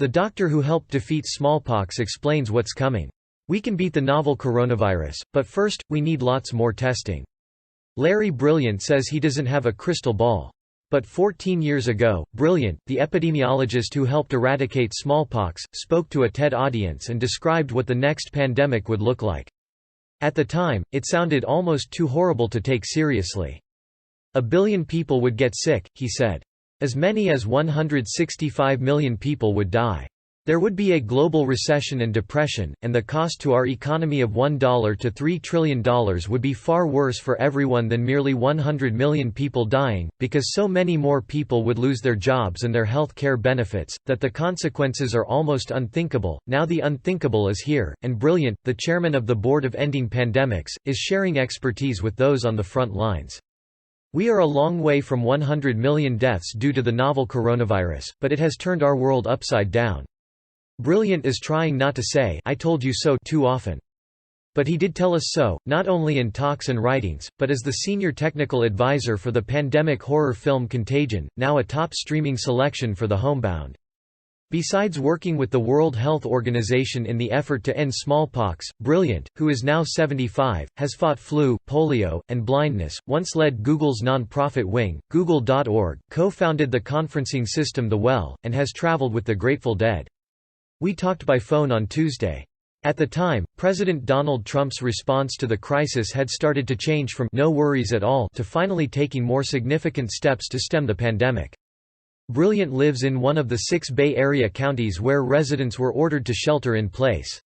The doctor who helped defeat smallpox explains what's coming. We can beat the novel coronavirus, but first, we need lots more testing. Larry Brilliant says he doesn't have a crystal ball. But 14 years ago, Brilliant, the epidemiologist who helped eradicate smallpox, spoke to a TED audience and described what the next pandemic would look like. At the time, it sounded almost too horrible to take seriously. 1 billion people would get sick, he said. As many as 165 million people would die. There would be a global recession and depression, and the cost to our economy of $1 to $3 trillion would be far worse for everyone than merely 100 million people dying, because so many more people would lose their jobs and their health care benefits, that the consequences are almost unthinkable. Now the unthinkable is here, and Brilliant, the chairman of the Board of Ending Pandemics, is sharing expertise with those on the front lines. We are a long way from 100 million deaths due to the novel coronavirus, but it has turned our world upside down. Brilliant is trying not to say "I told you so" too often. But he did tell us so, not only in talks and writings, but as the senior technical advisor for the pandemic horror film Contagion, now a top streaming selection for the homebound. Besides working with the World Health Organization in the effort to end smallpox, Brilliant, who is now 75, has fought flu, polio, and blindness, once led Google's non-profit wing, Google.org, co-founded the conferencing system The Well, and has traveled with the Grateful Dead. We talked by phone on Tuesday. At the time, President Donald Trump's response to the crisis had started to change from "no worries at all" to finally taking more significant steps to stem the pandemic. Brilliant lives in one of the 6 Bay Area counties where residents were ordered to shelter in place.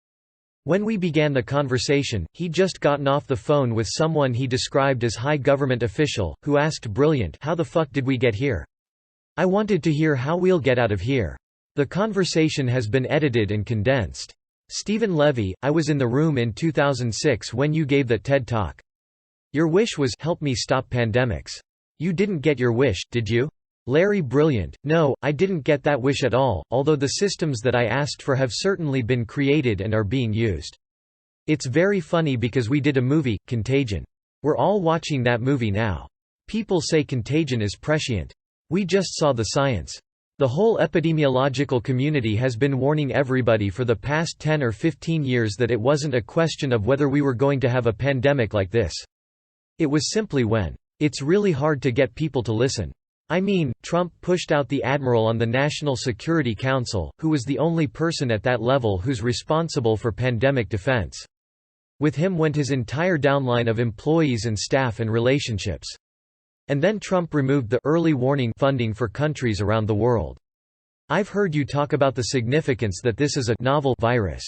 When we began the conversation, he'd just gotten off the phone with someone he described as high government official, who asked Brilliant, "How the fuck did we get here? I wanted to hear how we'll get out of here." The conversation has been edited and condensed. Stephen Levy, I was in the room in 2006 when you gave that TED Talk. Your wish was, "Help me stop pandemics." You didn't get your wish, did you? Larry Brilliant, no, I didn't get that wish at all, although the systems that I asked for have certainly been created and are being used. It's very funny because we did a movie, Contagion. We're all watching that movie now. People say Contagion is prescient. We just saw the science. The whole epidemiological community has been warning everybody for the past 10 or 15 years that it wasn't a question of whether we were going to have a pandemic like this. It was simply when. It's really hard to get people to listen. I mean, Trump pushed out the admiral on the National Security Council, who was the only person at that level who's responsible for pandemic defense. With him went his entire downline of employees and staff and relationships. And then Trump removed the early warning funding for countries around the world. I've heard you talk about the significance that this is a novel virus.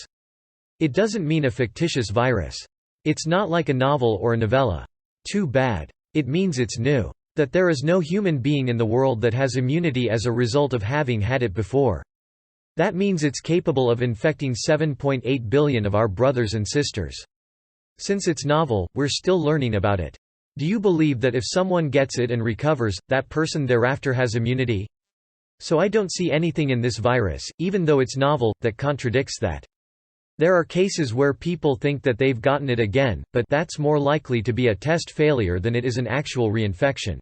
It doesn't mean a fictitious virus. It's not like a novel or a novella. Too bad. It means it's new. That there is no human being in the world that has immunity as a result of having had it before. That means it's capable of infecting 7.8 billion of our brothers and sisters. Since it's novel, we're still learning about it. Do you believe that if someone gets it and recovers, that person thereafter has immunity? So I don't see anything in this virus, even though it's novel, that contradicts that. There are cases where people think that they've gotten it again, but that's more likely to be a test failure than it is an actual reinfection.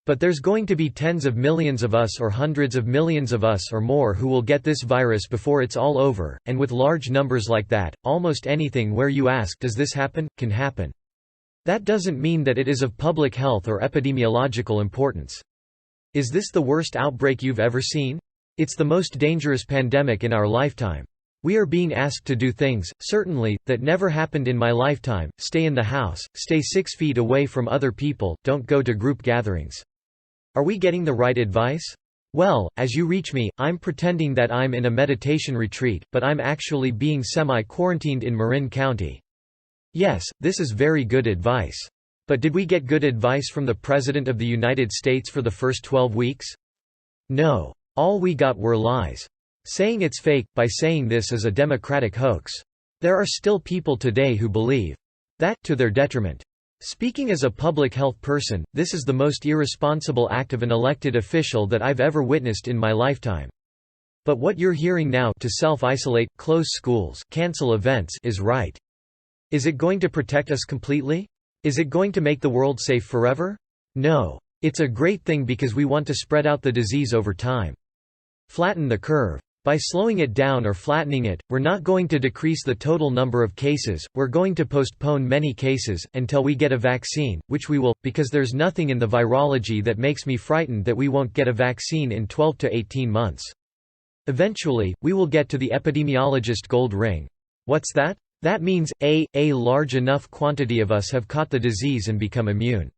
But there's going to be tens of millions of us or hundreds of millions of us or more who will get this virus before it's all over, and with large numbers like that, almost anything where you ask "does this happen?" can happen. That doesn't mean that it is of public health or epidemiological importance. Is this the worst outbreak you've ever seen? It's the most dangerous pandemic in our lifetime. We are being asked to do things, certainly, that never happened in my lifetime: stay in the house, stay 6 feet away from other people, don't go to group gatherings. Are we getting the right advice? Well, as you reach me, I'm pretending that I'm in a meditation retreat, but I'm actually being semi-quarantined in Marin County. Yes, this is very good advice. But did we get good advice from the President of the United States for the first 12 weeks? No. All we got were lies. Saying it's fake, by saying this is a democratic hoax. There are still people today who believe that, to their detriment. Speaking as a public health person, this is the most irresponsible act of an elected official that I've ever witnessed in my lifetime. But what you're hearing now, to self-isolate, close schools, cancel events, is right. Is it going to protect us completely? Is it going to make the world safe forever? No. It's a great thing because we want to spread out the disease over time. Flatten the curve. By slowing it down or flattening it, we're not going to decrease the total number of cases, we're going to postpone many cases, until we get a vaccine, which we will, because there's nothing in the virology that makes me frightened that we won't get a vaccine in 12 to 18 months. Eventually, we will get to the epidemiologist gold ring. What's that? That means, A large enough quantity of us have caught the disease and become immune.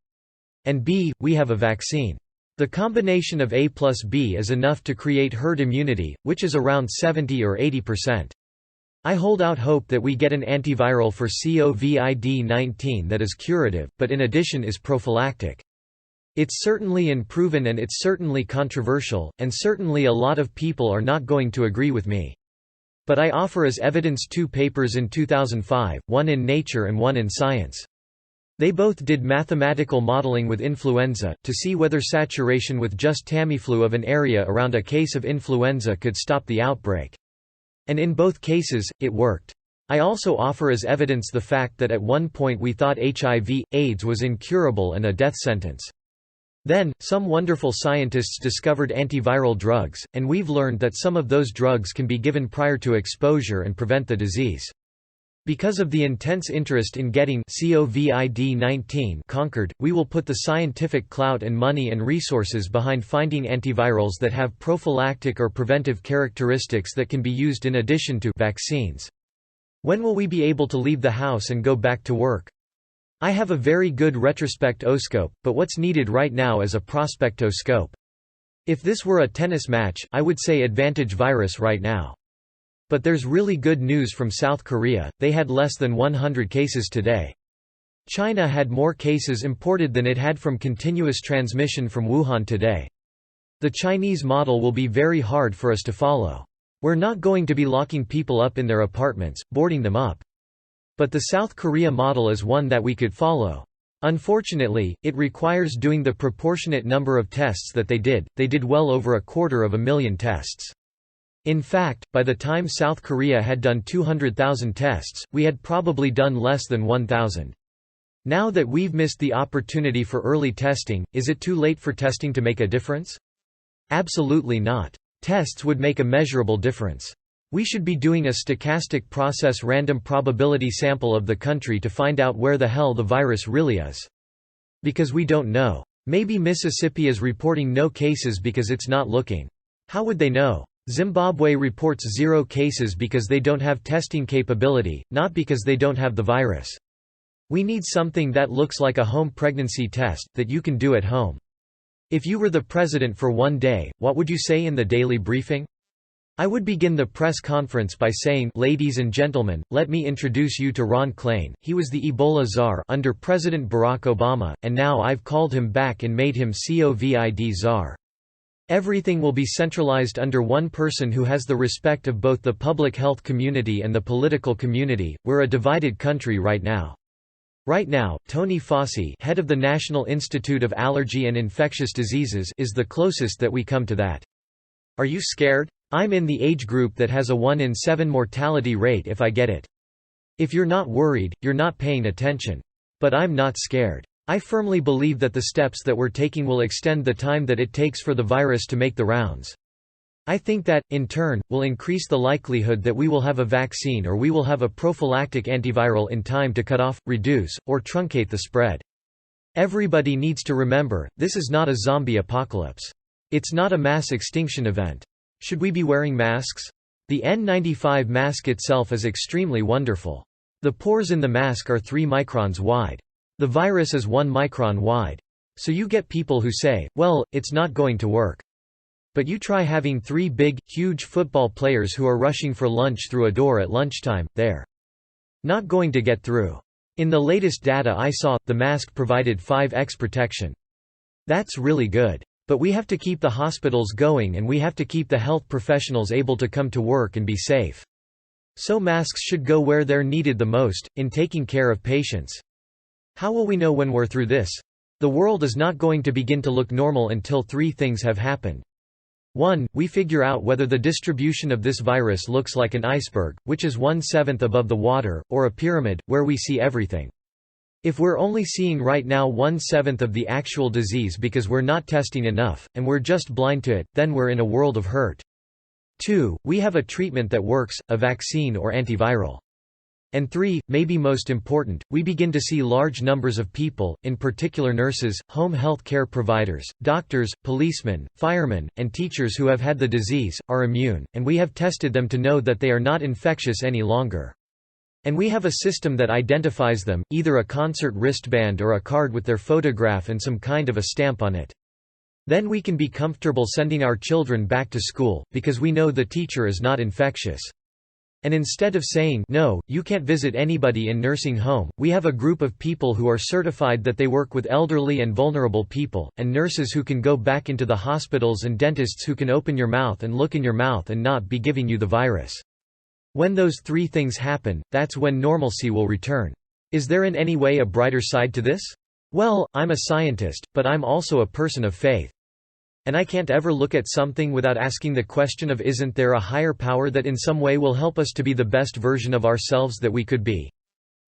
And B, we have a vaccine. The combination of A plus B is enough to create herd immunity, which is around 70 or 80%. I hold out hope that we get an antiviral for COVID-19 that is curative, but in addition is prophylactic. It's certainly unproven and it's certainly controversial, and certainly a lot of people are not going to agree with me. But I offer as evidence 2 papers in 2005, one in Nature and one in Science. They both did mathematical modeling with influenza, to see whether saturation with just Tamiflu of an area around a case of influenza could stop the outbreak. And in both cases, it worked. I also offer as evidence the fact that at one point we thought HIV/AIDS was incurable and a death sentence. Then, some wonderful scientists discovered antiviral drugs, and we've learned that some of those drugs can be given prior to exposure and prevent the disease. Because of the intense interest in getting COVID-19 conquered, we will put the scientific clout and money and resources behind finding antivirals that have prophylactic or preventive characteristics that can be used in addition to vaccines. When will we be able to leave the house and go back to work? I have a very good retrospectoscope, but what's needed right now is a prospectoscope. If this were a tennis match, I would say advantage virus right now. But there's really good news from South Korea, they had less than 100 cases today. China had more cases imported than it had from continuous transmission from Wuhan today. The Chinese model will be very hard for us to follow. We're not going to be locking people up in their apartments, boarding them up. But the South Korea model is one that we could follow. Unfortunately, it requires doing the proportionate number of tests that they did well over 250,000 tests. In fact, by the time South Korea had done 200,000 tests, we had probably done less than 1,000. Now that we've missed the opportunity for early testing, is it too late for testing to make a difference? Absolutely not. Tests would make a measurable difference. We should be doing a stochastic process random probability sample of the country to find out where the hell the virus really is. Because we don't know. Maybe Mississippi is reporting no cases because it's not looking. How would they know? Zimbabwe reports 0 cases because they don't have testing capability, not because they don't have the virus. We need something that looks like a home pregnancy test, that you can do at home. If you were the president for one day, what would you say in the daily briefing? I would begin the press conference by saying, "Ladies and gentlemen, let me introduce you to Ron Klain. He was the Ebola czar under President Barack Obama, and now I've called him back and made him COVID czar. Everything will be centralized under one person who has the respect of both the public health community and the political community. We're a divided country right now." Right now, Tony Fauci, head of the National Institute of Allergy and Infectious Diseases, is the closest that we come to that. Are you scared? I'm in the age group that has a 1 in 7 mortality rate if I get it. If you're not worried, you're not paying attention. But I'm not scared. I firmly believe that the steps that we're taking will extend the time that it takes for the virus to make the rounds. I think that, in turn, will increase the likelihood that we will have a vaccine or we will have a prophylactic antiviral in time to cut off, reduce, or truncate the spread. Everybody needs to remember, this is not a zombie apocalypse. It's not a mass extinction event. Should we be wearing masks? The N95 mask itself is extremely wonderful. The pores in the mask are 3 microns wide. The virus is 1 micron wide. So you get people who say, well, it's not going to work. But you try having 3 big, huge football players who are rushing for lunch through a door at lunchtime, they're not going to get through. In the latest data I saw, the mask provided 5x protection. That's really good. But we have to keep the hospitals going and we have to keep the health professionals able to come to work and be safe. So masks should go where they're needed the most, in taking care of patients. How will we know when we're through this? The world is not going to begin to look normal until 3 things have happened. 1. We figure out whether the distribution of this virus looks like an iceberg, which is 1/7 above the water, or a pyramid, where we see everything. If we're only seeing right now 1/7 of the actual disease because we're not testing enough, and we're just blind to it, then we're in a world of hurt. 2. We have a treatment that works, a vaccine or antiviral. And 3, maybe most important, we begin to see large numbers of people, in particular nurses, home health care providers, doctors, policemen, firemen, and teachers who have had the disease, are immune, and we have tested them to know that they are not infectious any longer. And we have a system that identifies them, either a concert wristband or a card with their photograph and some kind of a stamp on it. Then we can be comfortable sending our children back to school, because we know the teacher is not infectious. And instead of saying, "No, you can't visit anybody in nursing home," we have a group of people who are certified that they work with elderly and vulnerable people, and nurses who can go back into the hospitals and dentists who can open your mouth and look in your mouth and not be giving you the virus. When those 3 things happen, that's when normalcy will return. Is there in any way a brighter side to this? Well, I'm a scientist, but I'm also a person of faith. And I can't ever look at something without asking the question of, isn't there a higher power that in some way will help us to be the best version of ourselves that we could be?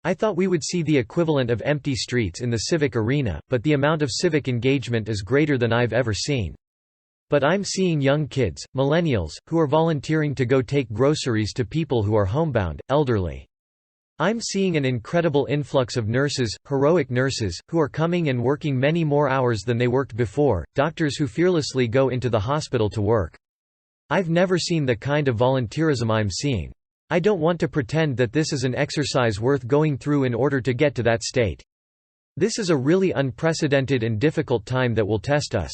I thought we would see the equivalent of empty streets in the civic arena, but the amount of civic engagement is greater than I've ever seen. But I'm seeing young kids, millennials, who are volunteering to go take groceries to people who are homebound, elderly. I'm seeing an incredible influx of nurses, heroic nurses, who are coming and working many more hours than they worked before, doctors who fearlessly go into the hospital to work. I've never seen the kind of volunteerism I'm seeing. I don't want to pretend that this is an exercise worth going through in order to get to that state. This is a really unprecedented and difficult time that will test us.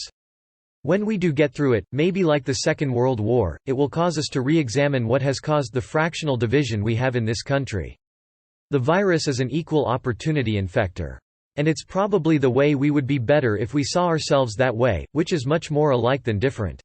When we do get through it, maybe like the Second World War, it will cause us to re-examine what has caused the fractional division we have in this country. The virus is an equal opportunity infector. And it's probably the way we would be better if we saw ourselves that way, which is much more alike than different.